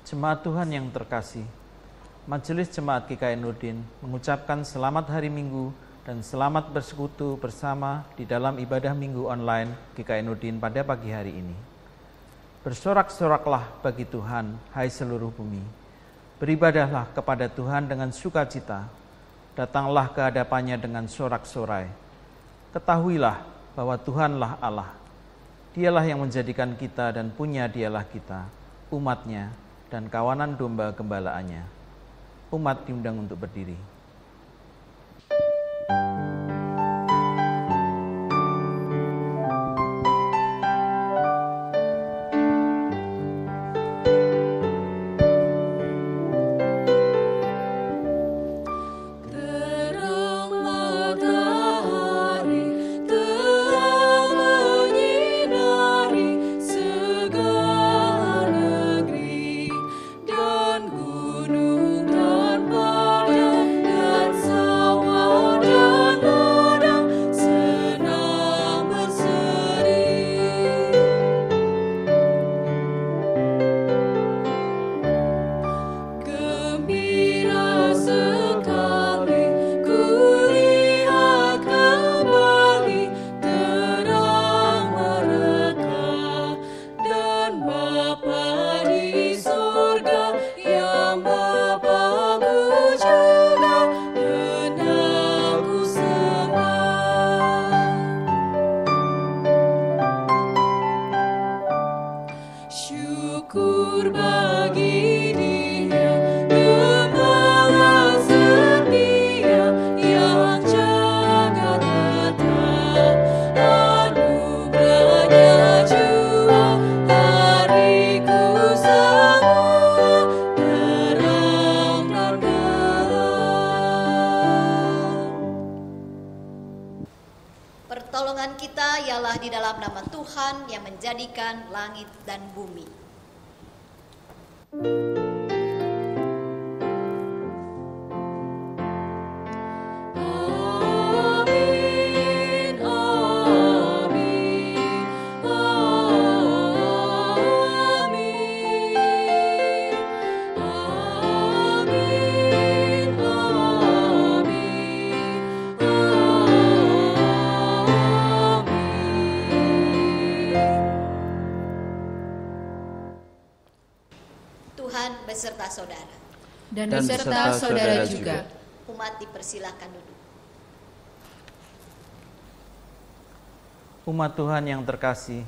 Jemaat Tuhan yang terkasih, Majelis Jemaat GKI Nurdin mengucapkan selamat hari Minggu dan selamat bersekutu bersama di dalam ibadah Minggu online GKI Nurdin pada pagi hari ini. Bersorak-soraklah bagi Tuhan, hai seluruh bumi. Beribadahlah kepada Tuhan dengan sukacita. Datanglah ke hadapannya dengan sorak-sorai. Ketahuilah bahwa Tuhanlah Allah. Dialah yang menjadikan kita dan punya dialah kita, umatnya dan kawanan domba gembalaannya. Umat diundang untuk berdiri. Pertolongan kita ialah di dalam nama Tuhan yang menjadikan langit dan bumi. Beserta saudara. Dan beserta saudara juga. Umat dipersilakan duduk. Umat Tuhan yang terkasih,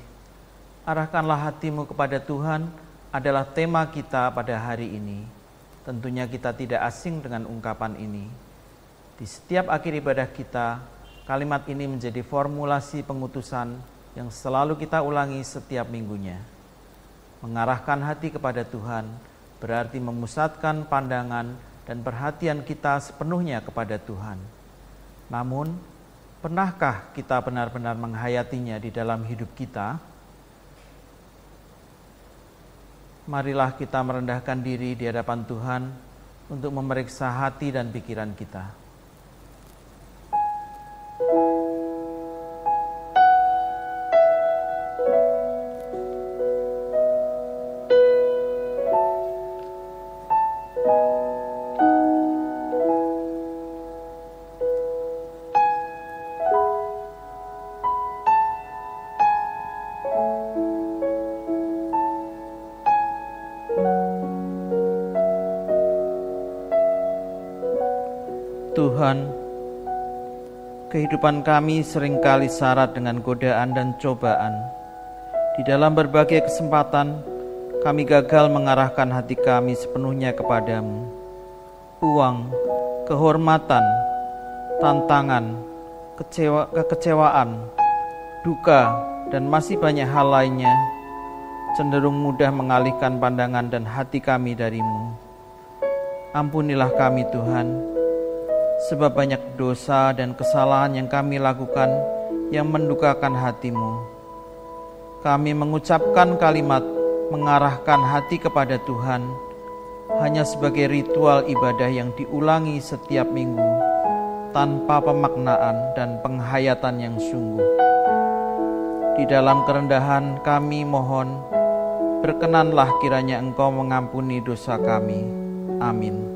arahkanlah hatimu kepada Tuhan adalah tema kita pada hari ini. Tentunya kita tidak asing dengan ungkapan ini. Di setiap akhir ibadah kita, kalimat ini menjadi formulasi pengutusan yang selalu kita ulangi setiap minggunya. Mengarahkan hati kepada Tuhan berarti memusatkan pandangan dan perhatian kita sepenuhnya kepada Tuhan. Namun, pernahkah kita benar-benar menghayatinya di dalam hidup kita? Marilah kita merendahkan diri di hadapan Tuhan untuk memeriksa hati dan pikiran kita. Tuhan, kehidupan kami seringkali syarat dengan godaan dan cobaan. Di dalam berbagai kesempatan, kami gagal mengarahkan hati kami sepenuhnya kepadamu. Uang, kehormatan, tantangan, kekecewaan, duka, dan masih banyak hal lainnya cenderung mudah mengalihkan pandangan dan hati kami darimu. Ampunilah kami Tuhan, sebab banyak dosa dan kesalahan yang kami lakukan yang mendukakan hati-Mu. Kami mengucapkan kalimat mengarahkan hati kepada Tuhan hanya sebagai ritual ibadah yang diulangi setiap minggu tanpa pemaknaan dan penghayatan yang sungguh. Di dalam kerendahan kami mohon, berkenanlah kiranya Engkau mengampuni dosa kami. Amin.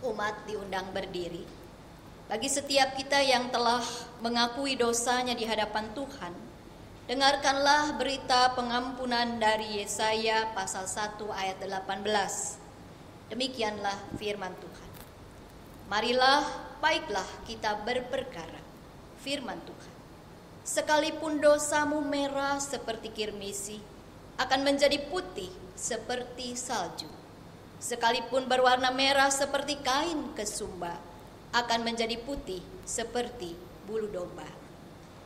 Umat diundang berdiri. Bagi setiap kita yang telah mengakui dosanya di hadapan Tuhan, dengarkanlah berita pengampunan dari Yesaya pasal 1 ayat 18. Demikianlah firman Tuhan. Marilah, baiklah kita berperkara, firman Tuhan. Sekalipun dosamu merah seperti kirmisi, akan menjadi putih seperti salju. Sekalipun berwarna merah seperti kain kesumba, akan menjadi putih seperti bulu domba.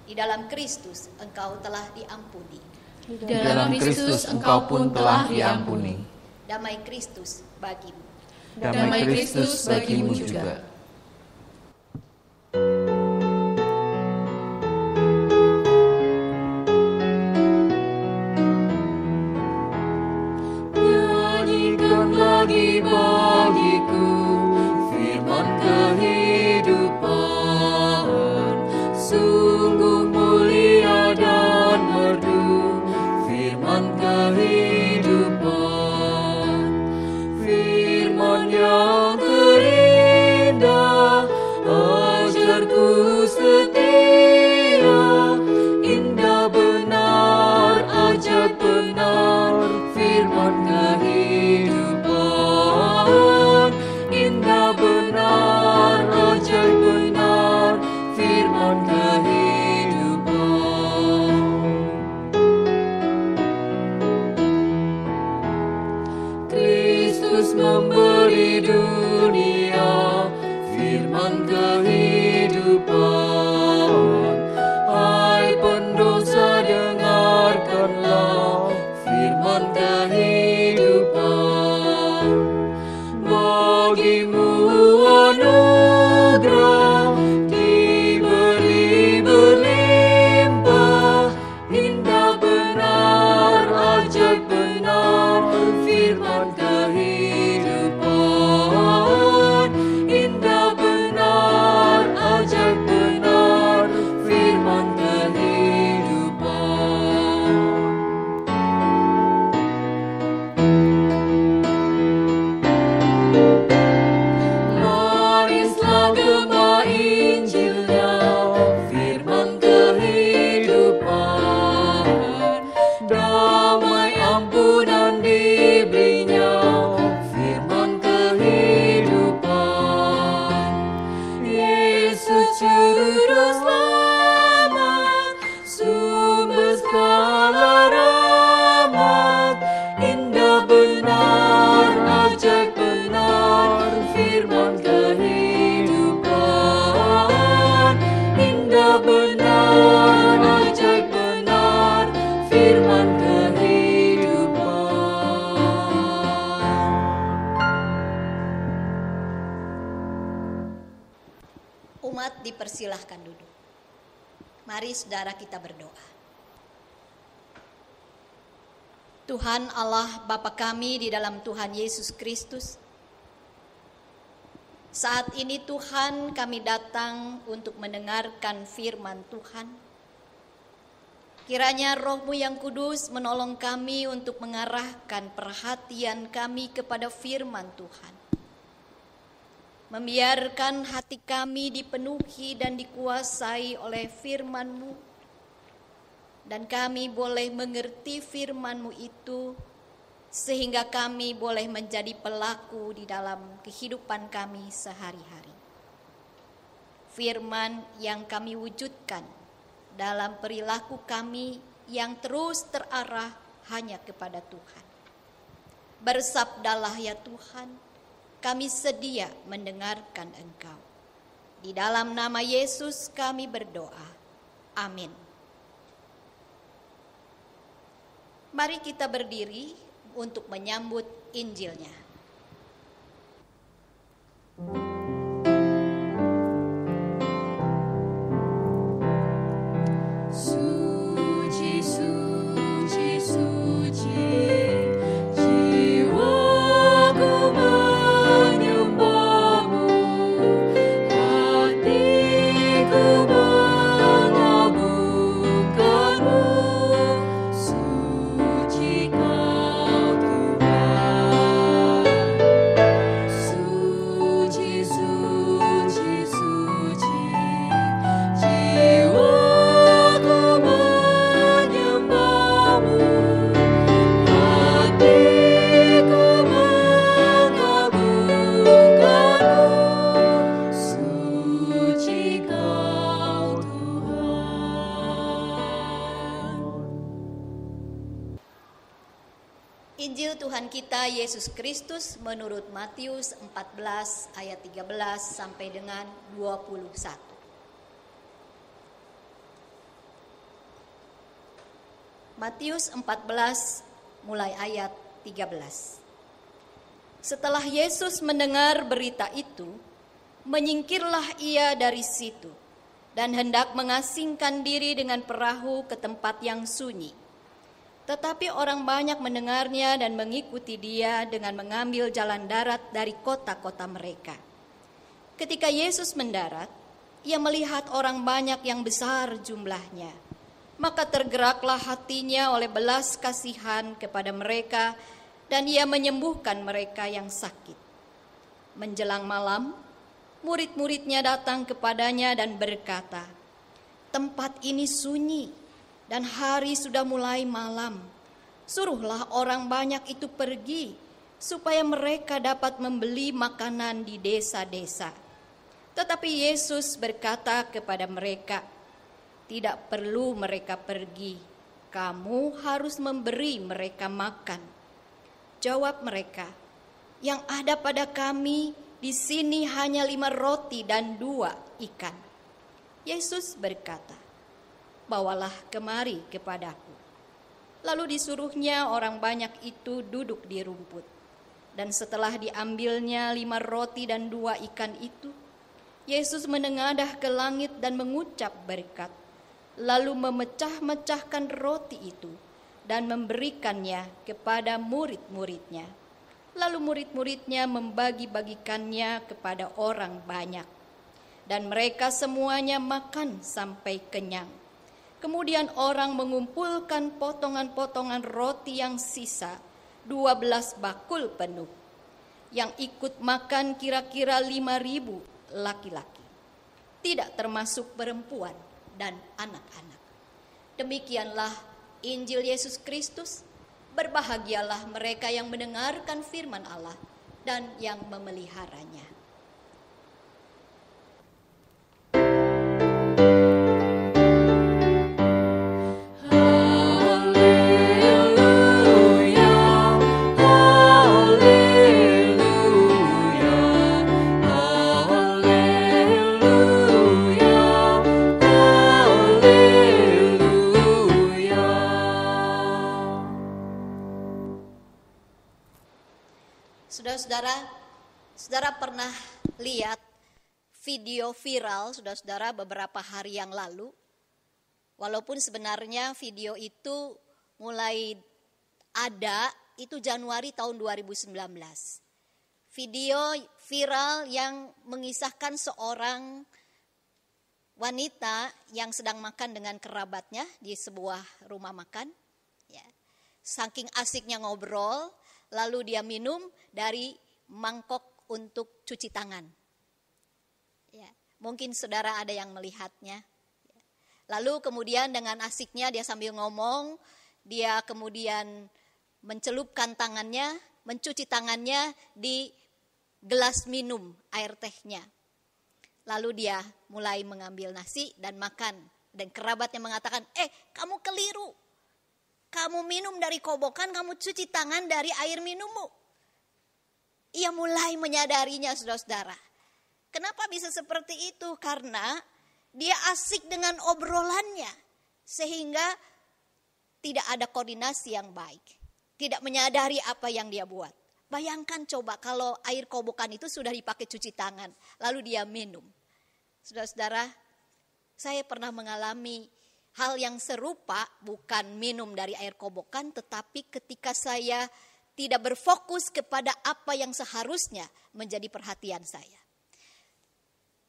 Di dalam Kristus engkau telah diampuni. Di dalam Kristus engkau pun telah diampuni. Damai Kristus bagimu. Damai Kristus bagimu juga. Lagi bagiku firman kehidupan, sungguh mulia dan merdu firman kehidupan, firman yang terindah, ajarku setia, indah benar, ajaib benar firman kehidupan. Indah benar, ajaib benar, firman kehidupan. Kristus memberi dunia firman kehidupan. Hai pendosa, dengarkanlah firman kehidupan. Bagimu anugerah diberi berlimpah, indah benar, ajaib benar firman kehidupan. jemaat dipersilahkan duduk. Mari saudara kita berdoa. Tuhan Allah Bapa kami di dalam Tuhan Yesus Kristus, saat ini Tuhan kami datang untuk mendengarkan firman Tuhan. Kiranya Roh-Mu yang kudus menolong kami untuk mengarahkan perhatian kami kepada firman Tuhan. Membiarkan hati kami dipenuhi dan dikuasai oleh firman-Mu. Dan kami boleh mengerti firman-Mu itu, sehingga kami boleh menjadi pelaku di dalam kehidupan kami sehari-hari. Firman yang kami wujudkan dalam perilaku kami yang terus terarah hanya kepada Tuhan. Bersabdalah ya Tuhan, kami sedia mendengarkan Engkau. Di dalam nama Yesus kami berdoa. Amin. Mari kita berdiri untuk menyambut Injilnya. Suci, suci, suci, jiwaku menyembah-Mu, hatiku mengagungkan-Mu. Suci Kau Tuhan, suci, suci, suci, jiwaku menyembah-Mu, hatiku mengagungkan-Mu. Suci Kau Tuhan. Injil Tuhan kita Yesus Kristus menurut Matius 14 ayat 13 sampai dengan 21. Matius 14 mulai ayat 13. Setelah Yesus mendengar berita itu, menyingkirlah ia dari situ dan hendak mengasingkan diri dengan perahu ke tempat yang sunyi. Tetapi orang banyak mendengarnya dan mengikuti dia dengan mengambil jalan darat dari kota-kota mereka. Ketika Yesus mendarat, ia melihat orang banyak yang besar jumlahnya. Maka tergeraklah hatinya oleh belas kasihan kepada mereka, dan ia menyembuhkan mereka yang sakit. Menjelang malam, murid-muridnya datang kepadanya dan berkata, "Tempat ini sunyi, dan hari sudah mulai malam. Suruhlah orang banyak itu pergi, supaya mereka dapat membeli makanan di desa-desa." Tetapi Yesus berkata kepada mereka, "Tidak perlu mereka pergi, kamu harus memberi mereka makan." Jawab mereka, "Yang ada pada kami di sini hanya 5 roti dan 2 ikan." Yesus berkata, "Bawalah kemari kepadaku." Lalu disuruhnya orang banyak itu duduk di rumput. Dan setelah diambilnya 5 roti dan 2 ikan itu, Yesus menengadah ke langit dan mengucap berkat, lalu memecah-mecahkan roti itu dan memberikannya kepada murid-muridnya. Lalu murid-muridnya membagi-bagikannya kepada orang banyak. Dan mereka semuanya makan sampai kenyang. Kemudian orang mengumpulkan potongan-potongan roti yang sisa, 12 bakul penuh. Yang ikut makan kira-kira 5.000 laki-laki, tidak termasuk perempuan dan anak-anak. Demikianlah Injil Yesus Kristus. Berbahagialah mereka yang mendengarkan firman Allah dan yang memeliharanya. Saudara-saudara pernah lihat video viral, saudara-saudara, beberapa hari yang lalu. Walaupun sebenarnya video itu mulai ada, itu Januari tahun 2019. Video viral yang mengisahkan seorang wanita yang sedang makan dengan kerabatnya di sebuah rumah makan. Ya. Saking asiknya ngobrol, lalu dia minum dari mangkok untuk cuci tangan. Ya. Mungkin saudara ada yang melihatnya. Ya. Lalu kemudian dengan asiknya dia sambil ngomong, dia kemudian mencelupkan tangannya, mencuci tangannya di gelas minum air tehnya. Lalu dia mulai mengambil nasi dan makan. Dan kerabatnya mengatakan, kamu keliru. Kamu minum dari kobokan, kamu cuci tangan dari air minummu. Ia mulai menyadarinya, saudara-saudara. Kenapa bisa seperti itu? Karena dia asik dengan obrolannya. Sehingga tidak ada koordinasi yang baik. Tidak menyadari apa yang dia buat. Bayangkan coba kalau air kobokan itu sudah dipakai cuci tangan, lalu dia minum. Saudara-saudara, saya pernah mengalami hal yang serupa, bukan minum dari air kobokan, tetapi ketika saya tidak berfokus kepada apa yang seharusnya menjadi perhatian saya.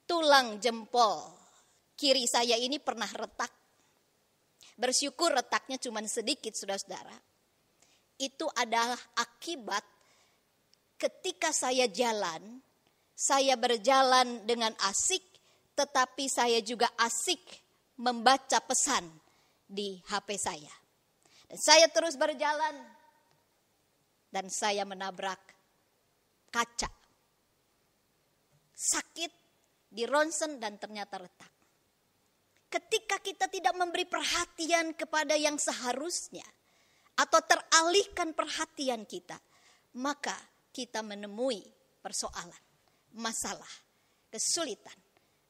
Tulang jempol kiri saya ini pernah retak. Bersyukur retaknya cuma sedikit, saudara-saudara. Itu adalah akibat ketika saya jalan, saya berjalan dengan asik, tetapi saya juga asik membaca pesan di HP saya. Dan saya terus berjalan, dan saya menabrak kaca. Sakit di ronsen dan ternyata retak. Ketika kita tidak memberi perhatian kepada yang seharusnya, atau teralihkan perhatian kita, maka kita menemui persoalan, masalah, kesulitan,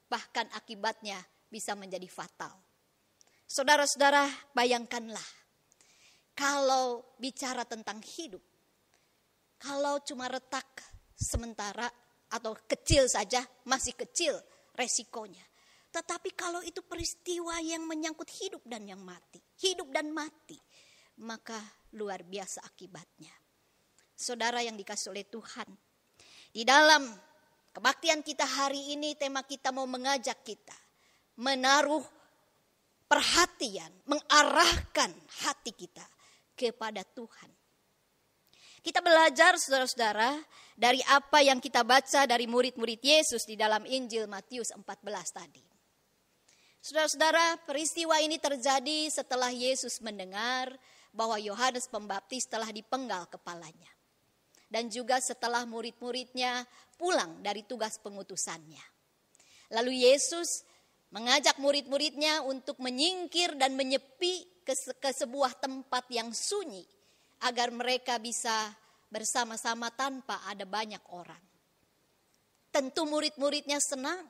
bahkan akibatnya bisa menjadi fatal. Saudara-saudara, bayangkanlah kalau bicara tentang hidup, kalau cuma retak sementara atau kecil saja, masih kecil resikonya. Tetapi kalau itu peristiwa yang menyangkut hidup dan mati, maka luar biasa akibatnya. Saudara yang dikasihi oleh Tuhan, di dalam kebaktian kita hari ini, tema kita mau mengajak kita menaruh perhatian, mengarahkan hati kita kepada Tuhan. Kita belajar, saudara-saudara, dari apa yang kita baca dari murid-murid Yesus di dalam Injil Matius 14 tadi. Saudara-saudara, peristiwa ini terjadi setelah Yesus mendengar bahwa Yohanes Pembaptis telah dipenggal kepalanya. Dan juga setelah murid-muridnya pulang dari tugas pengutusannya. Lalu Yesus mengajak murid-muridnya untuk menyingkir dan menyepi ke sebuah tempat yang sunyi. Agar mereka bisa bersama-sama tanpa ada banyak orang. Tentu murid-muridnya senang.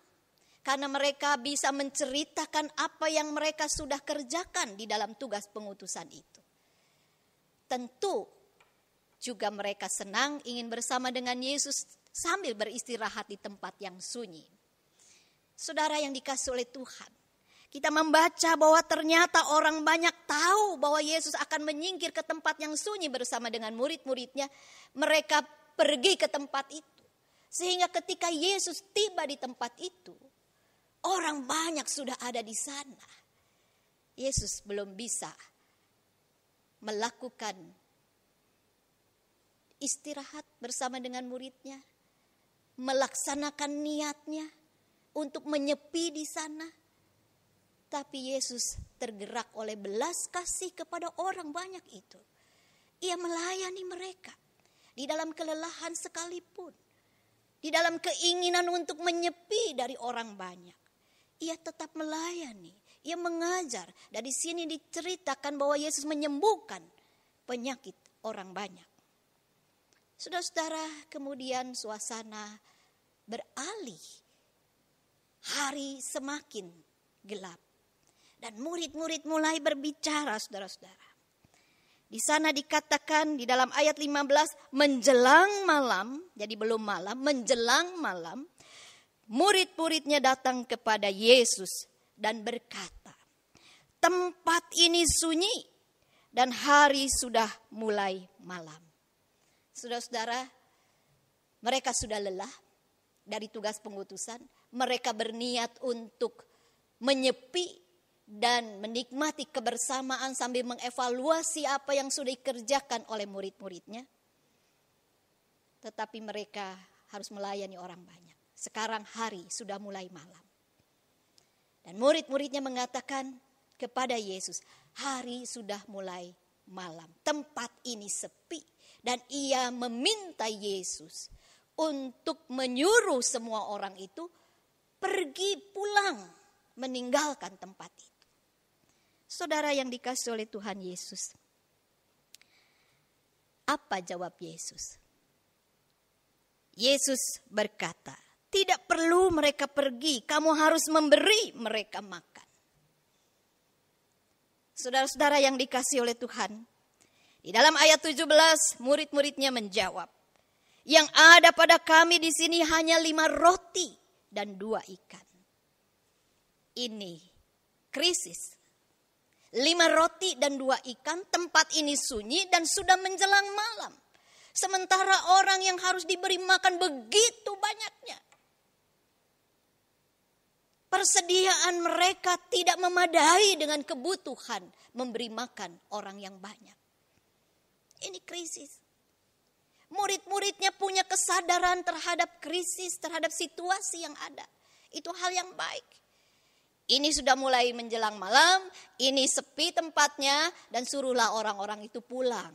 Karena mereka bisa menceritakan apa yang mereka sudah kerjakan di dalam tugas pengutusan itu. Tentu juga mereka senang ingin bersama dengan Yesus sambil beristirahat di tempat yang sunyi. Saudara yang dikasihi oleh Tuhan, kita membaca bahwa ternyata orang banyak tahu bahwa Yesus akan menyingkir ke tempat yang sunyi bersama dengan murid-muridnya. Mereka pergi ke tempat itu. Sehingga ketika Yesus tiba di tempat itu, orang banyak sudah ada di sana. Yesus belum bisa melakukan istirahat bersama dengan muridnya, melaksanakan niatnya untuk menyepi di sana. Tapi Yesus tergerak oleh belas kasih kepada orang banyak itu. Ia melayani mereka di dalam kelelahan sekalipun, di dalam keinginan untuk menyepi dari orang banyak. Ia tetap melayani, ia mengajar. Dari sini diceritakan bahwa Yesus menyembuhkan penyakit orang banyak. Saudara-saudara, kemudian suasana beralih. Hari semakin gelap. Dan murid-murid mulai berbicara, saudara-saudara. Di sana dikatakan di dalam ayat 15, menjelang malam, jadi belum malam, menjelang malam, murid-muridnya datang kepada Yesus dan berkata, tempat ini sunyi dan hari sudah mulai malam. Saudara-saudara, mereka sudah lelah dari tugas pengutusan. Mereka berniat untuk menyepi dan menikmati kebersamaan sambil mengevaluasi apa yang sudah dikerjakan oleh murid-muridnya. Tetapi mereka harus melayani orang banyak. Sekarang hari sudah mulai malam. Dan murid-muridnya mengatakan kepada Yesus, hari sudah mulai malam. Tempat ini sepi. Dan ia meminta Yesus untuk menyuruh semua orang itu pergi pulang, meninggalkan tempat itu. Saudara yang dikasih oleh Tuhan Yesus, apa jawab Yesus? Yesus berkata, tidak perlu mereka pergi, kamu harus memberi mereka makan. Saudara-saudara yang dikasih oleh Tuhan, di dalam ayat 17 murid-muridnya menjawab, yang ada pada kami di sini hanya 5 roti dan 2 ikan. Ini krisis. 5 roti dan 2 ikan, tempat ini sunyi dan sudah menjelang malam. Sementara orang yang harus diberi makan begitu banyaknya. Persediaan mereka tidak memadai dengan kebutuhan memberi makan orang yang banyak. Ini krisis. Murid-muridnya punya kesadaran terhadap krisis, terhadap situasi yang ada. Itu hal yang baik. Ini sudah mulai menjelang malam, ini sepi tempatnya, dan suruhlah orang-orang itu pulang.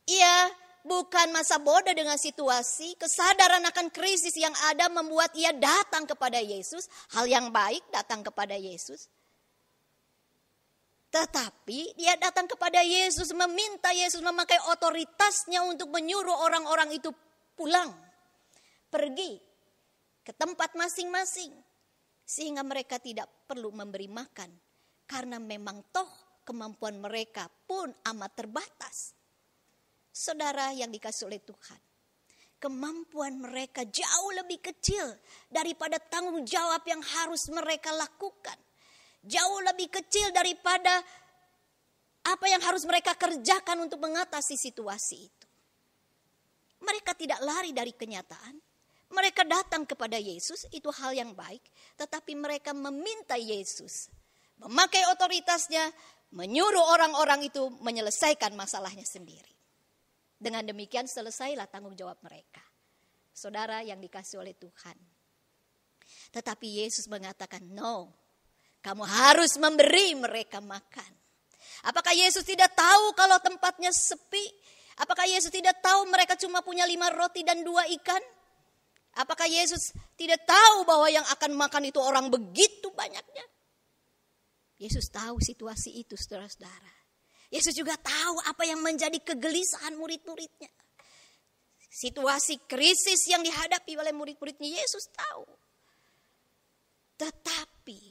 Ia bukan masa bodoh dengan situasi, kesadaran akan krisis yang ada membuat ia datang kepada Yesus. Hal yang baik datang kepada Yesus. Tetapi dia datang kepada Yesus, meminta Yesus memakai otoritasnya untuk menyuruh orang-orang itu pulang. Pergi ke tempat masing-masing. Sehingga mereka tidak perlu memberi makan. Karena memang toh kemampuan mereka pun amat terbatas. Saudara yang dikasih oleh Tuhan. Kemampuan mereka jauh lebih kecil daripada tanggung jawab yang harus mereka lakukan. Jauh lebih kecil daripada apa yang harus mereka kerjakan untuk mengatasi situasi itu. Mereka tidak lari dari kenyataan. Mereka datang kepada Yesus, itu hal yang baik. Tetapi mereka meminta Yesus memakai otoritasnya, menyuruh orang-orang itu menyelesaikan masalahnya sendiri. Dengan demikian selesailah tanggung jawab mereka. Saudara yang dikasih oleh Tuhan. Tetapi Yesus mengatakan, no, kamu harus memberi mereka makan. Apakah Yesus tidak tahu kalau tempatnya sepi? Apakah Yesus tidak tahu mereka cuma punya 5 roti dan 2 ikan? Apakah Yesus tidak tahu bahwa yang akan makan itu orang begitu banyaknya? Yesus tahu situasi itu, saudara-saudara. Yesus juga tahu apa yang menjadi kegelisahan murid-muridnya. Situasi krisis yang dihadapi oleh murid-muridnya, Yesus tahu. Tetapi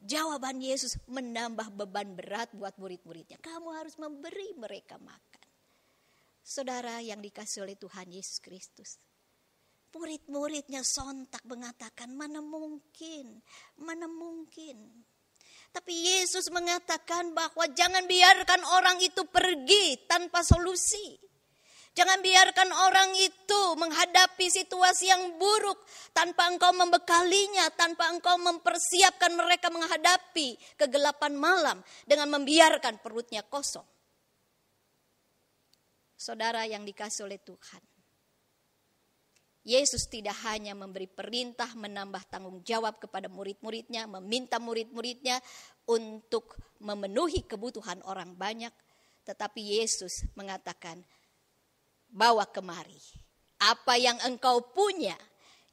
jawaban Yesus menambah beban berat buat murid-muridnya. Kamu harus memberi mereka makan. Saudara yang dikasih oleh Tuhan Yesus Kristus. Murid-muridnya sontak mengatakan, mana mungkin. Tapi Yesus mengatakan bahwa jangan biarkan orang itu pergi tanpa solusi. Jangan biarkan orang itu menghadapi situasi yang buruk tanpa engkau membekalinya, tanpa engkau mempersiapkan mereka menghadapi kegelapan malam dengan membiarkan perutnya kosong. Saudara yang dikasih oleh Tuhan. Yesus tidak hanya memberi perintah menambah tanggung jawab kepada murid-muridnya, meminta murid-muridnya untuk memenuhi kebutuhan orang banyak. Tetapi Yesus mengatakan, bawa kemari apa yang engkau punya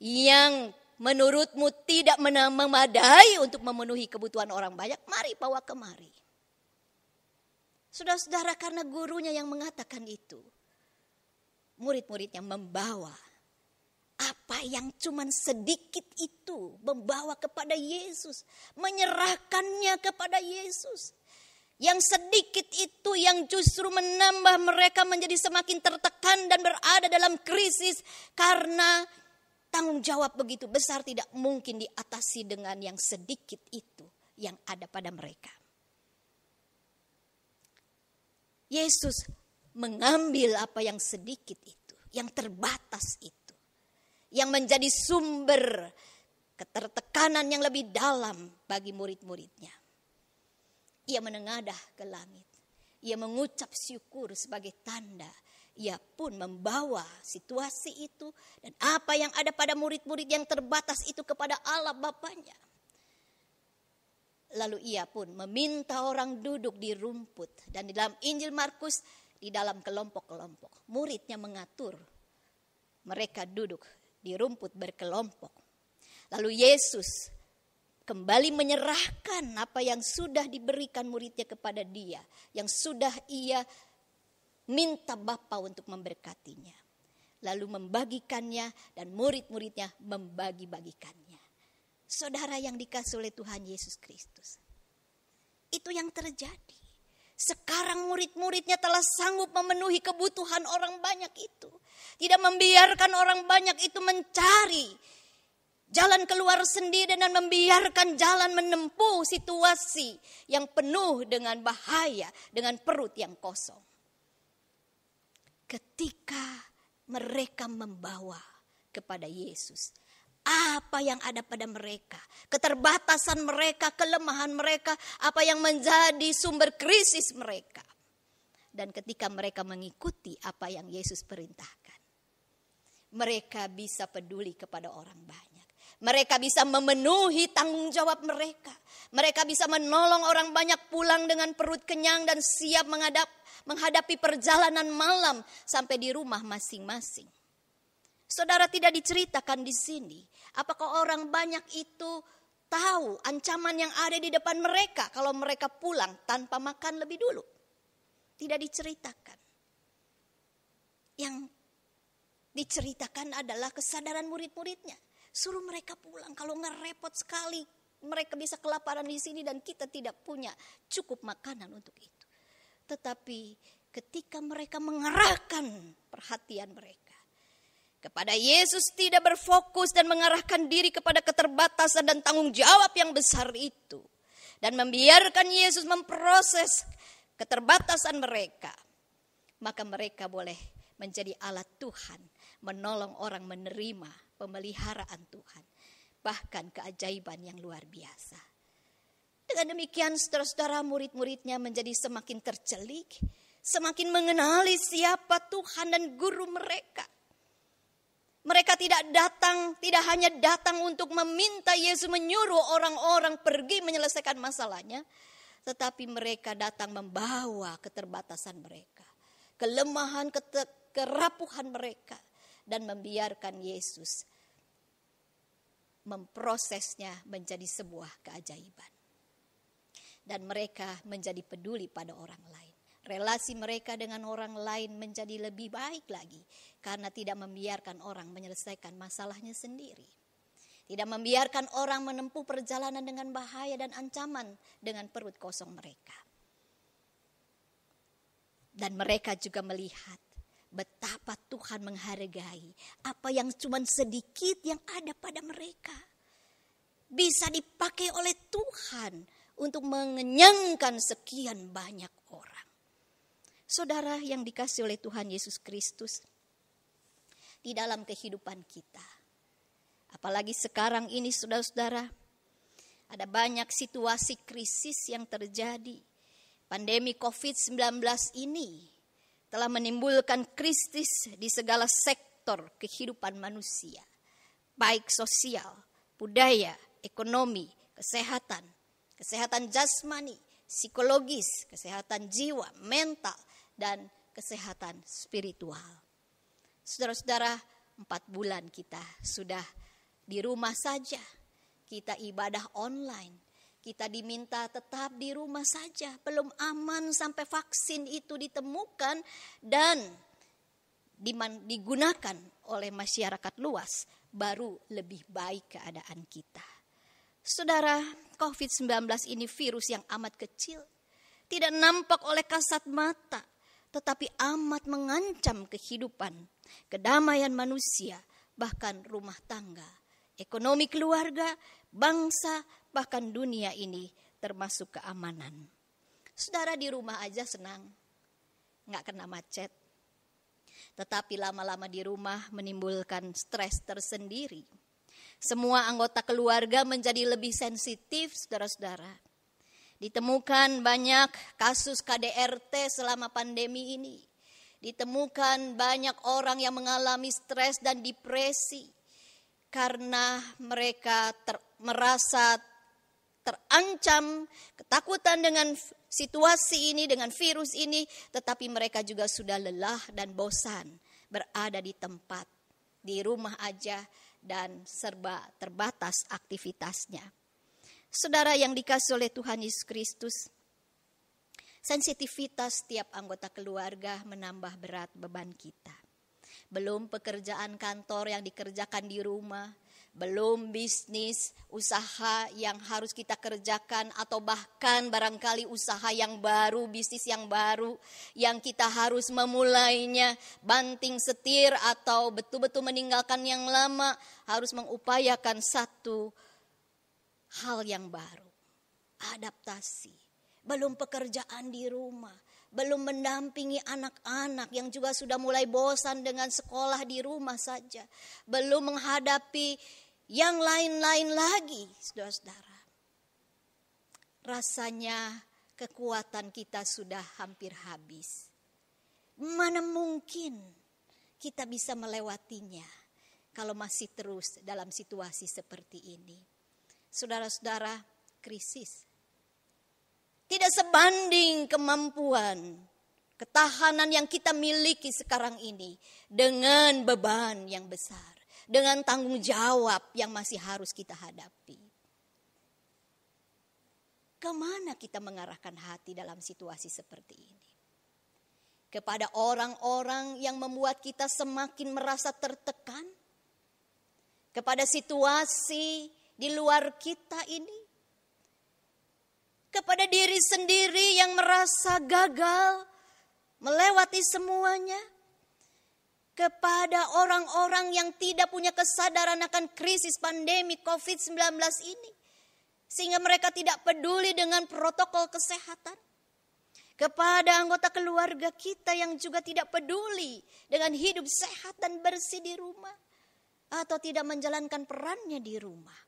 yang menurutmu tidak memadai untuk memenuhi kebutuhan orang banyak, mari bawa kemari. Saudara-saudara, karena gurunya yang mengatakan itu, murid-muridnya membawa apa yang cuman sedikit itu, membawa kepada Yesus, menyerahkannya kepada Yesus. Yang sedikit itu yang justru menambah mereka menjadi semakin tertekan dan berada dalam krisis karena tanggung jawab begitu besar tidak mungkin diatasi dengan yang sedikit itu yang ada pada mereka. Yesus mengambil apa yang sedikit itu, yang terbatas itu, yang menjadi sumber ketertekanan yang lebih dalam bagi murid-muridnya. Ia menengadah ke langit. Ia mengucap syukur sebagai tanda. Ia pun membawa situasi itu dan apa yang ada pada murid-murid yang terbatas itu kepada Allah Bapanya. Lalu ia pun meminta orang duduk di rumput. Dan di dalam Injil Markus, di dalam kelompok-kelompok. Muridnya mengatur mereka duduk di rumput berkelompok. Lalu Yesus kembali menyerahkan apa yang sudah diberikan muridnya kepada dia. Yang sudah ia minta Bapa untuk memberkatinya. Lalu membagikannya dan murid-muridnya membagi-bagikannya. Saudara yang dikasihi oleh Tuhan Yesus Kristus. Itu yang terjadi. Sekarang murid-muridnya telah sanggup memenuhi kebutuhan orang banyak itu. Tidak membiarkan orang banyak itu mencari jalan keluar sendiri dan membiarkan jalan menempuh situasi yang penuh dengan bahaya, dengan perut yang kosong. Ketika mereka membawa kepada Yesus apa yang ada pada mereka, keterbatasan mereka, kelemahan mereka, apa yang menjadi sumber krisis mereka. Dan ketika mereka mengikuti apa yang Yesus perintahkan, mereka bisa peduli kepada orang banyak. Mereka bisa memenuhi tanggung jawab mereka. Mereka bisa menolong orang banyak pulang dengan perut kenyang dan siap menghadapi perjalanan malam sampai di rumah masing-masing. Saudara, tidak diceritakan di sini. Apakah orang banyak itu tahu ancaman yang ada di depan mereka kalau mereka pulang tanpa makan lebih dulu? Tidak diceritakan. Yang diceritakan adalah kesadaran murid-muridnya. Suruh mereka pulang, kalau nggak repot sekali. Mereka bisa kelaparan di sini dan kita tidak punya cukup makanan untuk itu. Tetapi ketika mereka mengarahkan perhatian mereka kepada Yesus, tidak berfokus dan mengarahkan diri kepada keterbatasan dan tanggung jawab yang besar itu. Dan membiarkan Yesus memproses keterbatasan mereka. Maka mereka boleh menjadi alat Tuhan. Menolong orang menerima pemeliharaan Tuhan. Bahkan keajaiban yang luar biasa. Dengan demikian saudara-saudara, murid-muridnya menjadi semakin tercelik. Semakin mengenali siapa Tuhan dan guru mereka. Mereka tidak hanya datang untuk meminta Yesus menyuruh orang-orang pergi menyelesaikan masalahnya. Tetapi mereka datang membawa keterbatasan mereka. Kelemahan, kerapuhan mereka. Dan membiarkan Yesus memprosesnya menjadi sebuah keajaiban. Dan mereka menjadi peduli pada orang lain. Relasi mereka dengan orang lain menjadi lebih baik lagi. Karena tidak membiarkan orang menyelesaikan masalahnya sendiri. Tidak membiarkan orang menempuh perjalanan dengan bahaya dan ancaman dengan perut kosong mereka. Dan mereka juga melihat betapa Tuhan menghargai apa yang cuma sedikit yang ada pada mereka. Bisa dipakai oleh Tuhan untuk mengenyangkan sekian banyak orang. Saudara yang dikasihi oleh Tuhan Yesus Kristus, di dalam kehidupan kita, apalagi sekarang ini saudara-saudara, ada banyak situasi krisis yang terjadi. Pandemi COVID-19 ini telah menimbulkan krisis di segala sektor kehidupan manusia. Baik sosial, budaya, ekonomi, kesehatan jasmani, psikologis, kesehatan jiwa, mental, dan kesehatan spiritual. Saudara-saudara, 4 bulan kita sudah di rumah saja. Kita ibadah online. Kita diminta tetap di rumah saja. Belum aman sampai vaksin itu ditemukan dan digunakan oleh masyarakat luas. Baru lebih baik keadaan kita. Saudara, COVID-19 ini virus yang amat kecil. Tidak nampak oleh kasat mata. Tetapi amat mengancam kehidupan, kedamaian manusia, bahkan rumah tangga, ekonomi keluarga, bangsa, bahkan dunia ini termasuk keamanan. Saudara di rumah aja senang, nggak kena macet. Tetapi lama-lama di rumah menimbulkan stres tersendiri. Semua anggota keluarga menjadi lebih sensitif, saudara-saudara. Ditemukan banyak kasus KDRT selama pandemi ini. Ditemukan banyak orang yang mengalami stres dan depresi karena mereka merasa terancam, ketakutan dengan situasi ini, dengan virus ini, tetapi mereka juga sudah lelah dan bosan berada di tempat, di rumah aja dan serba terbatas aktivitasnya. Saudara yang dikasihi oleh Tuhan Yesus Kristus, sensitivitas setiap anggota keluarga menambah berat beban kita. Belum pekerjaan kantor yang dikerjakan di rumah, belum bisnis, usaha yang harus kita kerjakan, atau bahkan barangkali usaha yang baru, bisnis yang baru yang kita harus memulainya, banting setir atau betul-betul meninggalkan yang lama, harus mengupayakan satu hal yang baru, adaptasi. Belum pekerjaan di rumah, belum mendampingi anak-anak yang juga sudah mulai bosan dengan sekolah di rumah saja, belum menghadapi yang lain-lain lagi, saudara-saudara. Rasanya kekuatan kita sudah hampir habis. Mana mungkin kita bisa melewatinya kalau masih terus dalam situasi seperti ini. Saudara-saudara, krisis tidak sebanding kemampuan, ketahanan yang kita miliki sekarang ini dengan beban yang besar, dengan tanggung jawab yang masih harus kita hadapi. Kemana kita mengarahkan hati dalam situasi seperti ini? Kepada orang-orang yang membuat kita semakin merasa tertekan? Kepada situasi di luar kita ini? Kepada diri sendiri yang merasa gagal melewati semuanya? Kepada orang-orang yang tidak punya kesadaran akan krisis pandemi COVID-19 ini, sehingga mereka tidak peduli dengan protokol kesehatan? Kepada anggota keluarga kita yang juga tidak peduli dengan hidup sehat dan bersih di rumah, atau tidak menjalankan perannya di rumah?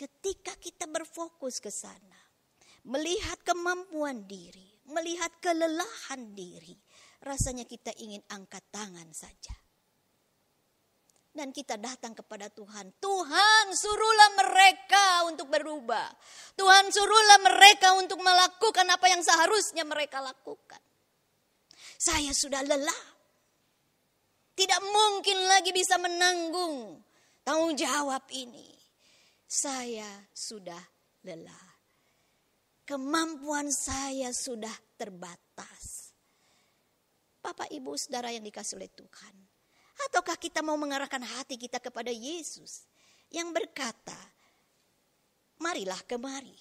Ketika kita berfokus ke sana, melihat kemampuan diri, melihat kelelahan diri, rasanya kita ingin angkat tangan saja. Dan kita datang kepada Tuhan. Tuhan, suruhlah mereka untuk berubah. Tuhan, suruhlah mereka untuk melakukan apa yang seharusnya mereka lakukan. Saya sudah lelah. Tidak mungkin lagi bisa menanggung tanggung jawab ini. Saya sudah lelah. Kemampuan saya sudah terbatas. Bapak, Ibu, Saudara yang dikasihi oleh Tuhan. Ataukah kita mau mengarahkan hati kita kepada Yesus yang berkata, marilah kemari,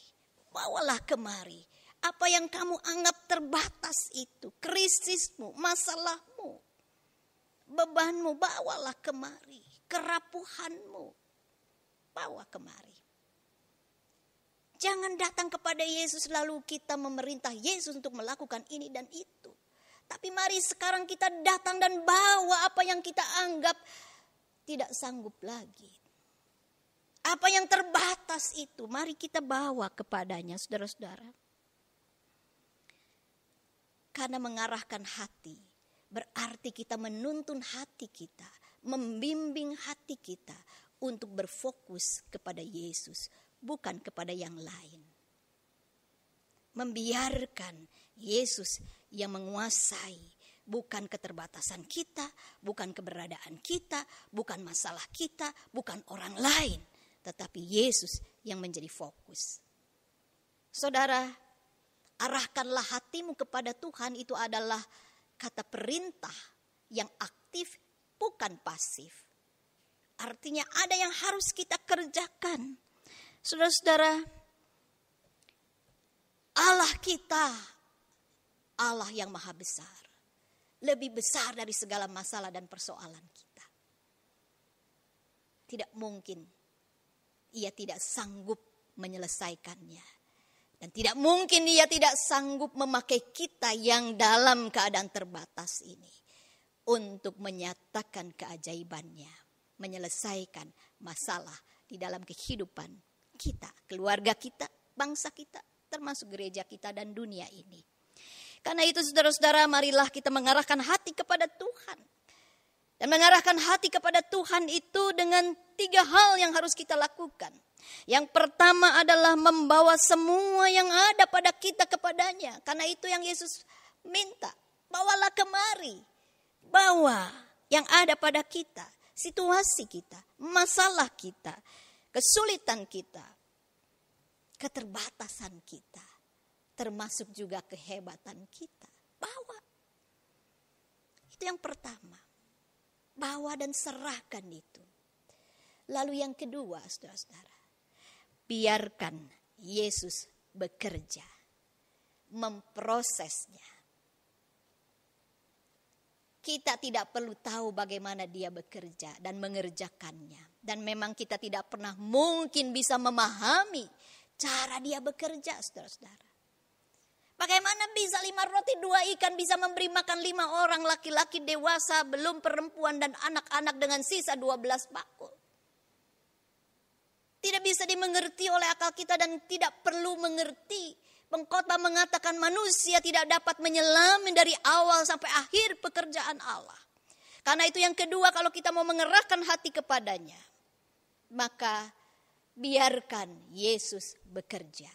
bawalah kemari. Apa yang kamu anggap terbatas itu, krisismu, masalahmu, bebanmu, bawalah kemari. Kerapuhanmu, bawa kemari. Jangan datang kepada Yesus lalu kita memerintah Yesus untuk melakukan ini dan itu. Tapi mari sekarang kita datang dan bawa apa yang kita anggap tidak sanggup lagi. Apa yang terbatas itu, mari kita bawa kepadanya, saudara-saudara. Karena mengarahkan hati, berarti kita menuntun hati kita, membimbing hati kita untuk berfokus kepada Yesus, bukan kepada yang lain. Membiarkan Yesus yang menguasai, bukan keterbatasan kita, bukan keberadaan kita, bukan masalah kita, bukan orang lain, tetapi Yesus yang menjadi fokus. Saudara, arahkanlah hatimu kepada Tuhan, itu adalah kata perintah yang aktif, bukan pasif. Artinya ada yang harus kita kerjakan. Saudara-saudara, Allah kita, Allah yang maha besar. Lebih besar dari segala masalah dan persoalan kita. tidak mungkin ia tidak sanggup menyelesaikannya. Dan tidak mungkin ia tidak sanggup memakai kita yang dalam keadaan terbatas ini untuk menyatakan keajaibannya, menyelesaikan masalah di dalam kehidupan kita, keluarga kita, bangsa kita, termasuk gereja kita dan dunia ini. Karena itu saudara-saudara, marilah kita mengarahkan hati kepada Tuhan. Dan mengarahkan hati kepada Tuhan itu dengan 3 hal yang harus kita lakukan. Yang pertama adalah membawa semua yang ada pada kita kepadanya. Karena itu yang Yesus minta. Bawalah kemari. Bawa yang ada pada kita. Situasi kita. Masalah kita. Kesulitan kita. Keterbatasan kita. Termasuk juga kehebatan kita. Bawa. Itu yang pertama. Bawa dan serahkan itu. Lalu yang kedua, saudara-saudara. Biarkan Yesus bekerja. Memprosesnya. Kita tidak perlu tahu bagaimana dia bekerja dan mengerjakannya. Dan memang kita tidak pernah mungkin bisa memahami cara dia bekerja, saudara-saudara. Bagaimana bisa 5 roti 2 ikan bisa memberi makan 5 orang laki-laki dewasa, belum perempuan dan anak-anak dengan sisa 12 bakul. Tidak bisa dimengerti oleh akal kita dan tidak perlu mengerti. Pengkhotbah mengatakan manusia tidak dapat menyelami dari awal sampai akhir pekerjaan Allah. Karena itu yang kedua, kalau kita mau mengerahkan hati kepadanya, maka biarkan Yesus bekerja.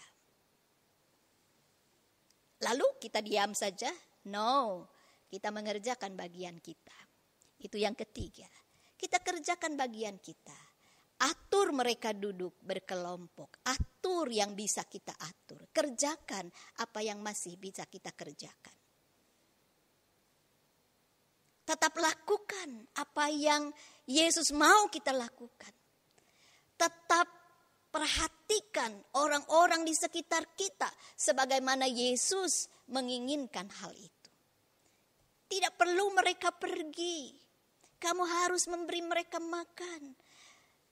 Lalu kita diam saja? No, kita mengerjakan bagian kita. Itu yang ketiga. Kita kerjakan bagian kita. Atur mereka duduk berkelompok. Atur yang bisa kita atur. Kerjakan apa yang masih bisa kita kerjakan. Tetap lakukan apa yang Yesus mau kita lakukan. Tetap perhatikan orang-orang di sekitar kita sebagaimana Yesus menginginkan hal itu. Tidak perlu mereka pergi. Kamu harus memberi mereka makan.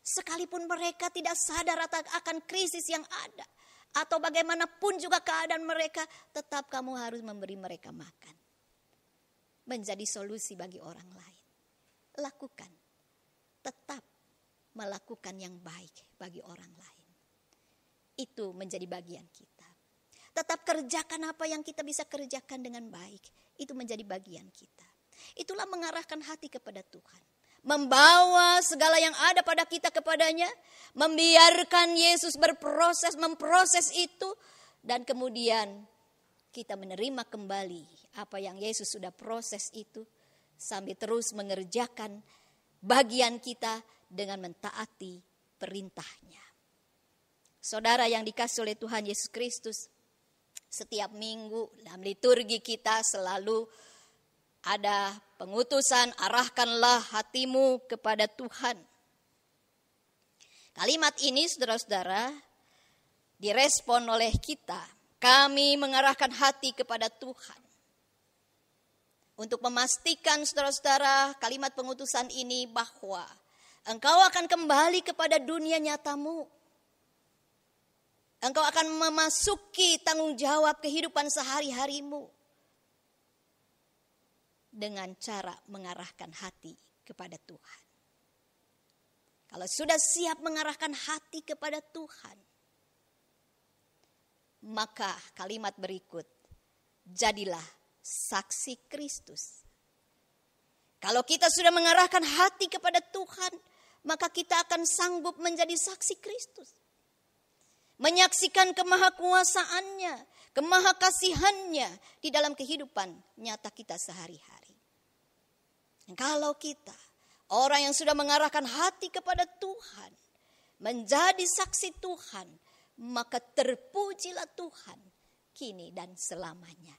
Sekalipun mereka tidak sadar akan krisis yang ada. Atau bagaimanapun juga keadaan mereka, tetap kamu harus memberi mereka makan. Menjadi solusi bagi orang lain. Lakukan. Tetap melakukan yang baik bagi orang lain. Itu menjadi bagian kita. Tetap kerjakan apa yang kita bisa kerjakan dengan baik. Itu menjadi bagian kita. Itulah mengarahkan hati kepada Tuhan. Membawa segala yang ada pada kita kepadanya. Membiarkan Yesus berproses, memproses itu. Dan kemudian kita menerima kembali apa yang Yesus sudah proses itu. Sambil terus mengerjakan bagian kita dengan mentaati perintahnya. Saudara yang dikasihi oleh Tuhan Yesus Kristus, setiap minggu dalam liturgi kita selalu ada pengutusan, arahkanlah hatimu kepada Tuhan. Kalimat ini saudara-saudara direspon oleh kita. Kami mengarahkan hati kepada Tuhan. Untuk memastikan saudara-saudara kalimat pengutusan ini bahwa engkau akan kembali kepada dunia nyatamu. Engkau akan memasuki tanggung jawab kehidupan sehari-harimu. Dengan cara mengarahkan hati kepada Tuhan. Kalau sudah siap mengarahkan hati kepada Tuhan, maka kalimat berikut, jadilah saksi Kristus. Kalau kita sudah mengarahkan hati kepada Tuhan, maka kita akan sanggup menjadi saksi Kristus. Menyaksikan kemahakuasaannya, kemahakasihannya di dalam kehidupan nyata kita sehari-hari. Kalau kita, orang yang sudah mengarahkan hati kepada Tuhan, menjadi saksi Tuhan, maka terpujilah Tuhan kini dan selamanya.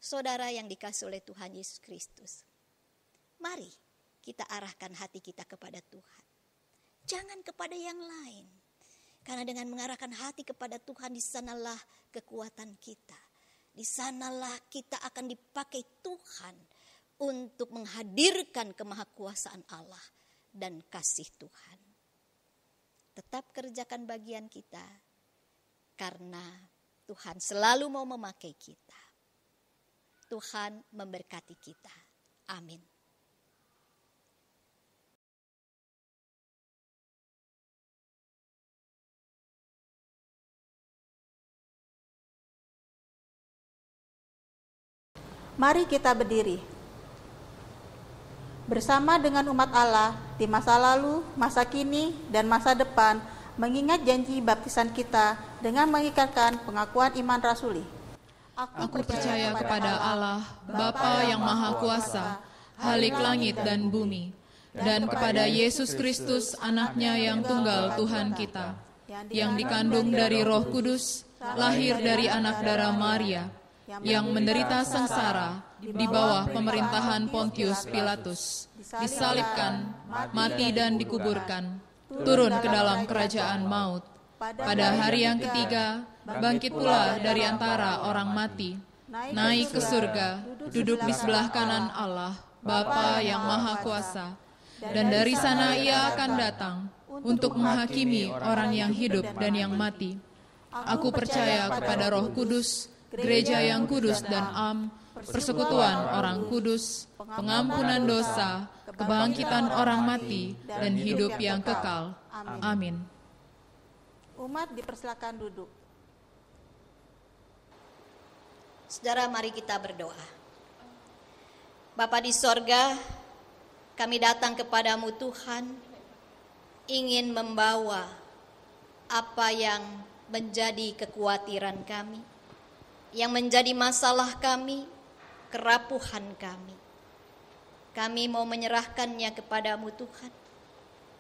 Saudara yang dikasihi oleh Tuhan Yesus Kristus, mari kita arahkan hati kita kepada Tuhan. Jangan kepada yang lain. Karena dengan mengarahkan hati kepada Tuhan, di sanalah kekuatan kita. Di sanalah kita akan dipakai Tuhan untuk menghadirkan kemahakuasaan Allah dan kasih Tuhan. tetap kerjakan bagian kita, karena Tuhan selalu mau memakai kita. Tuhan memberkati kita. Amin. Mari kita berdiri. Bersama dengan umat Allah di masa lalu, masa kini, dan masa depan, mengingat janji baptisan kita dengan mengikatkan pengakuan iman rasuli. Aku percaya kepada Allah, Bapa yang Maha Kuasa, Khalik langit dan bumi, dan kepada Yesus Kristus, Anaknya yang tunggal Tuhan kita, yang dikandung dari Roh Kudus, lahir dari anak darah Maria, yang menderita sengsara di bawah pemerintahan Pontius Pilatus, disalibkan, mati dan dikuburkan, turun ke dalam kerajaan maut. Pada hari yang ketiga, bangkit pula dari antara orang mati, naik ke surga, duduk di sebelah kanan Allah, Bapa yang Maha Kuasa, dan dari sana Ia akan datang untuk menghakimi orang yang hidup dan yang mati. Aku percaya kepada Roh Kudus, gereja yang kudus dan am, persekutuan orang kudus, pengampunan dosa, kebangkitan orang mati, dan hidup yang kekal. Amin. Umat dipersilakan duduk. Saudara, mari kita berdoa. Bapa di sorga, kami datang kepadamu Tuhan, ingin membawa apa yang menjadi kekhawatiran kami, yang menjadi masalah kami, kerapuhan kami. Kami mau menyerahkannya kepadamu Tuhan,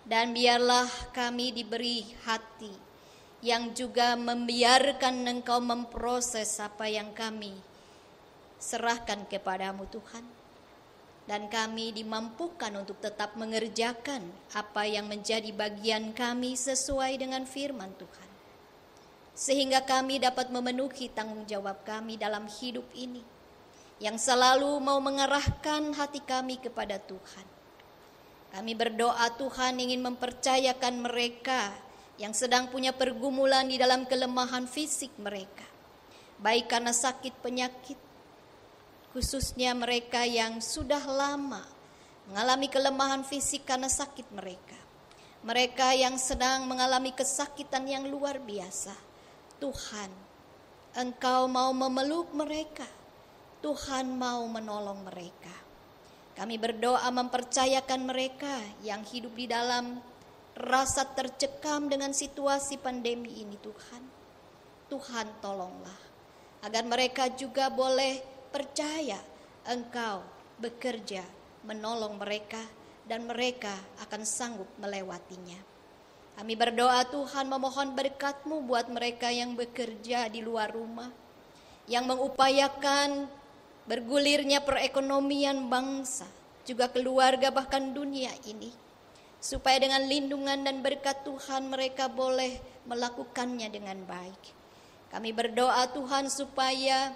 dan biarlah kami diberi hati yang juga membiarkan Engkau memproses apa yang kami serahkan kepadamu Tuhan. Dan kami dimampukan untuk tetap mengerjakan apa yang menjadi bagian kami sesuai dengan firman Tuhan. Sehingga kami dapat memenuhi tanggung jawab kami dalam hidup ini, yang selalu mau mengarahkan hati kami kepada Tuhan. Kami berdoa Tuhan ingin mempercayakan mereka yang sedang punya pergumulan di dalam kelemahan fisik mereka, baik karena sakit penyakit, khususnya mereka yang sudah lama mengalami kelemahan fisik karena sakit mereka, mereka yang sedang mengalami kesakitan yang luar biasa. Tuhan, Engkau mau memeluk mereka, Tuhan mau menolong mereka. Kami berdoa mempercayakan mereka yang hidup di dalam rasa tercekam dengan situasi pandemi ini Tuhan. Tuhan tolonglah, agar mereka juga boleh percaya Engkau bekerja menolong mereka, dan mereka akan sanggup melewatinya. Kami berdoa Tuhan memohon berkat-Mu buat mereka yang bekerja di luar rumah, yang mengupayakan bergulirnya perekonomian bangsa, juga keluarga bahkan dunia ini, supaya dengan lindungan dan berkat Tuhan mereka boleh melakukannya dengan baik. Kami berdoa Tuhan supaya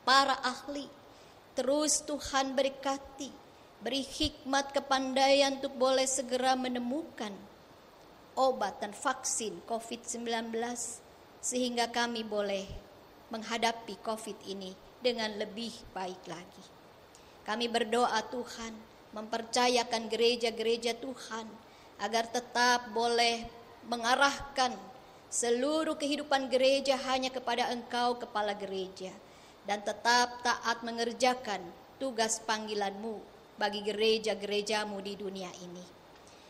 para ahli terus Tuhan berkati, beri hikmat kepandaian untuk boleh segera menemukan obat dan vaksin COVID-19, sehingga kami boleh menghadapi COVID ini dengan lebih baik lagi. Kami berdoa Tuhan mempercayakan gereja-gereja Tuhan agar tetap boleh mengarahkan seluruh kehidupan gereja hanya kepada Engkau kepala gereja, dan tetap taat mengerjakan tugas panggilan-Mu bagi gereja-gereja-Mu di dunia ini.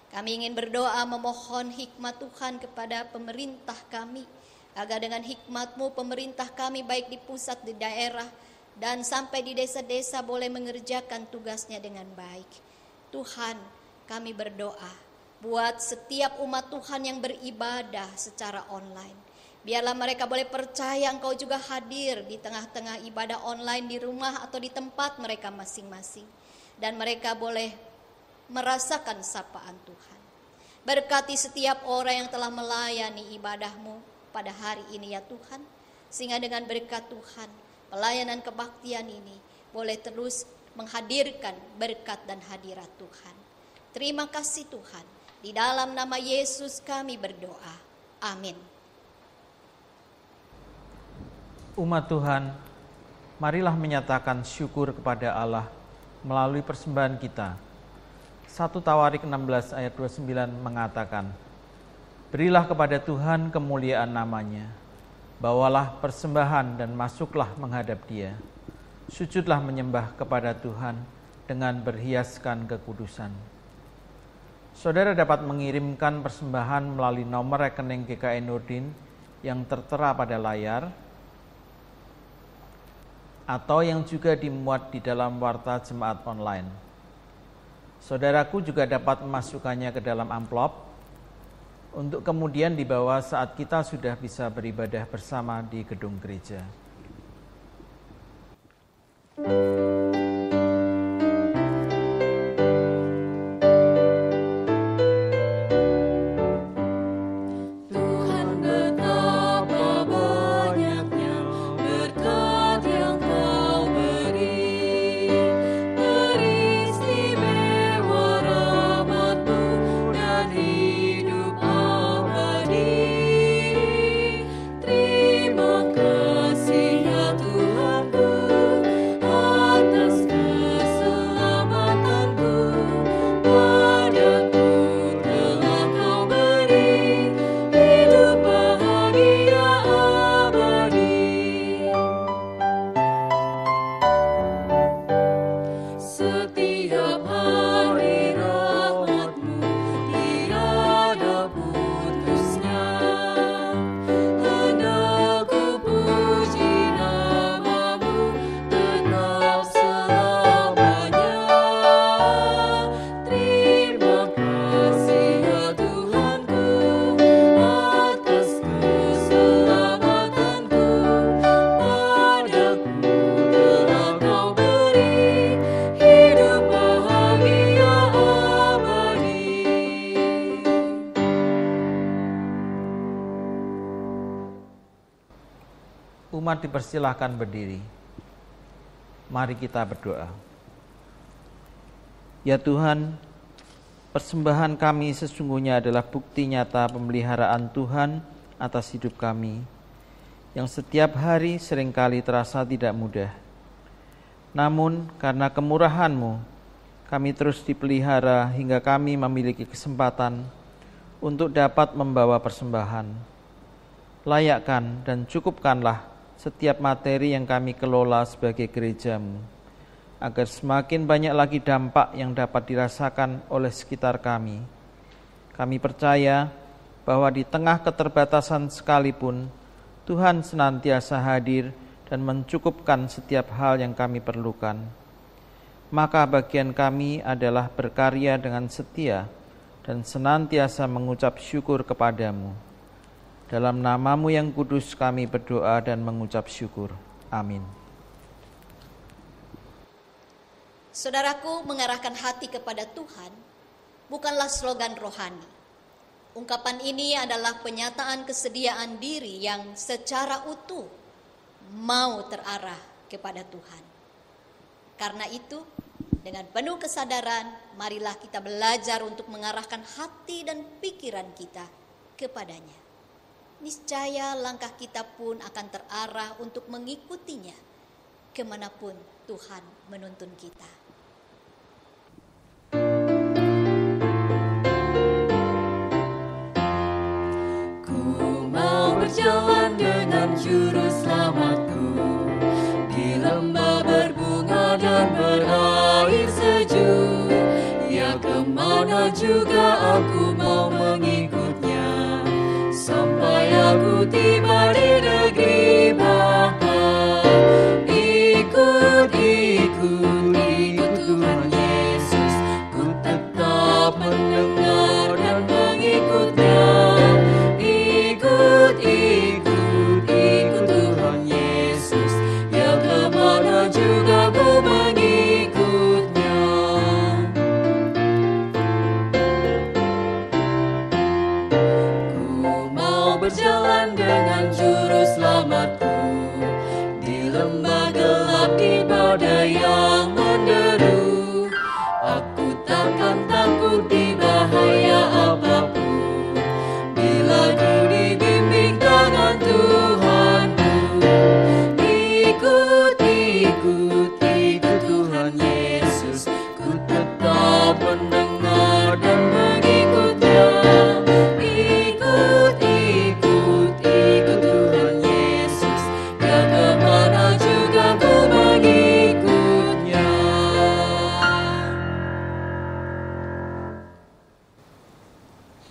Kami ingin berdoa memohon hikmat Tuhan kepada pemerintah kami, agar dengan hikmat-Mu pemerintah kami baik di pusat, di daerah, dan sampai di desa-desa boleh mengerjakan tugasnya dengan baik. Tuhan, kami berdoa buat setiap umat Tuhan yang beribadah secara online. Biarlah mereka boleh percaya Engkau juga hadir di tengah-tengah ibadah online di rumah atau di tempat mereka masing-masing. Dan mereka boleh merasakan sapaan Tuhan. Berkati setiap orang yang telah melayani ibadah-Mu pada hari ini ya Tuhan, sehingga dengan berkat Tuhan, pelayanan kebaktian ini boleh terus menghadirkan berkat dan hadirat Tuhan. Terima kasih Tuhan. Di dalam nama Yesus kami berdoa. Amin. Umat Tuhan, marilah menyatakan syukur kepada Allah melalui persembahan kita. 1 Tawarik 16 ayat 29 mengatakan, berilah kepada Tuhan kemuliaan namanya, bawalah persembahan dan masuklah menghadap Dia. Sujudlah menyembah kepada Tuhan dengan berhiaskan kekudusan. Saudara dapat mengirimkan persembahan melalui nomor rekening GKI Nurdin yang tertera pada layar, atau yang juga dimuat di dalam warta jemaat online. Saudaraku juga dapat memasukkannya ke dalam amplop untuk kemudian dibawa saat kita sudah bisa beribadah bersama di gedung gereja. Umat dipersilahkan berdiri. Mari kita berdoa. Ya Tuhan, persembahan kami sesungguhnya adalah bukti nyata pemeliharaan Tuhan atas hidup kami, yang setiap hari seringkali terasa tidak mudah. Namun karena kemurahan-Mu, kami terus dipelihara hingga kami memiliki kesempatan untuk dapat membawa persembahan. Layakkan dan cukupkanlah setiap materi yang kami kelola sebagai gereja-Mu, agar semakin banyak lagi dampak yang dapat dirasakan oleh sekitar kami. Kami percaya bahwa di tengah keterbatasan sekalipun, Tuhan senantiasa hadir dan mencukupkan setiap hal yang kami perlukan. Maka bagian kami adalah berkarya dengan setia dan senantiasa mengucap syukur kepada-Mu. Dalam nama-Mu yang kudus kami berdoa dan mengucap syukur. Amin. Saudaraku, mengarahkan hati kepada Tuhan bukanlah slogan rohani. Ungkapan ini adalah penyataan kesediaan diri yang secara utuh mau terarah kepada Tuhan. Karena itu, dengan penuh kesadaran, marilah kita belajar untuk mengarahkan hati dan pikiran kita kepadanya. Niscaya langkah kita pun akan terarah untuk mengikutinya kemanapun Tuhan menuntun kita. Ku mau berjalan dengan juru selamatku di lembah berbunga dan berair sejuk. Ya, kemana juga aku mau mengikutnya, sampai aku tiba di negeri Bapa. Ikut Tuhan Yesus, ku tetap mendengar dan mengikutnya. Ikut Tuhan Yesus, ya kemana juga ku mengikutnya. Berjalan dengan juru selamatku di lembah gelap, di badai yang menderu. Aku takkan takut di bahaya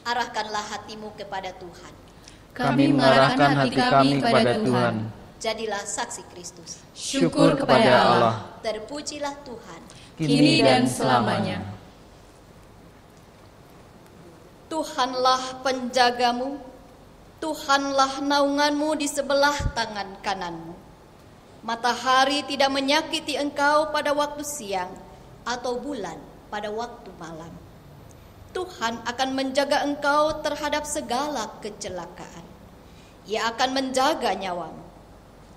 arahkanlah hatimu kepada Tuhan. Kami mengarahkan hati kami kepada Tuhan. Jadilah saksi Kristus. Syukur kepada Allah. Terpujilah Tuhan. Kini dan selamanya. Tuhanlah penjagamu, Tuhanlah naunganmu di sebelah tangan kananmu. Matahari tidak menyakiti engkau pada waktu siang, atau bulan pada waktu malam. Tuhan akan menjaga engkau terhadap segala kecelakaan. Ia akan menjaga nyawamu.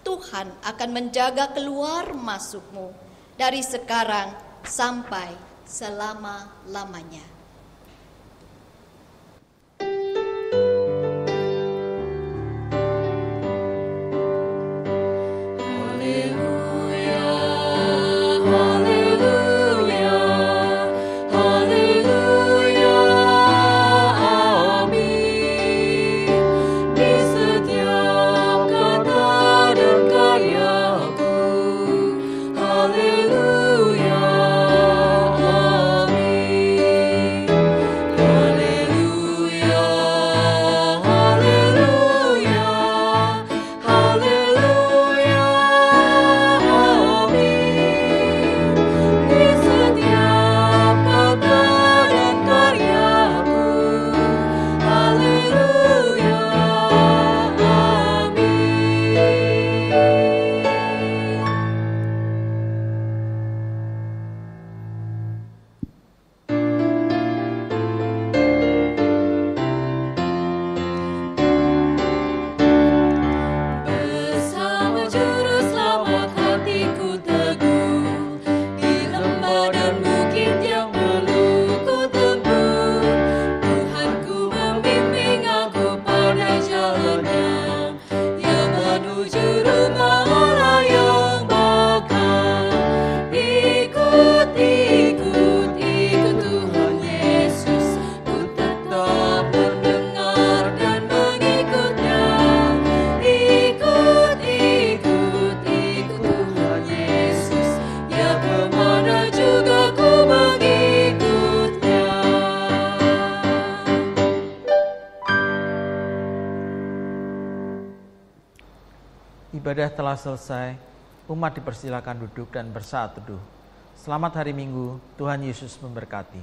Tuhan akan menjaga keluar masukmu dari sekarang sampai selama-lamanya. Ibadah telah selesai, umat dipersilakan duduk dan bersaat teduh. Selamat hari Minggu, Tuhan Yesus memberkati.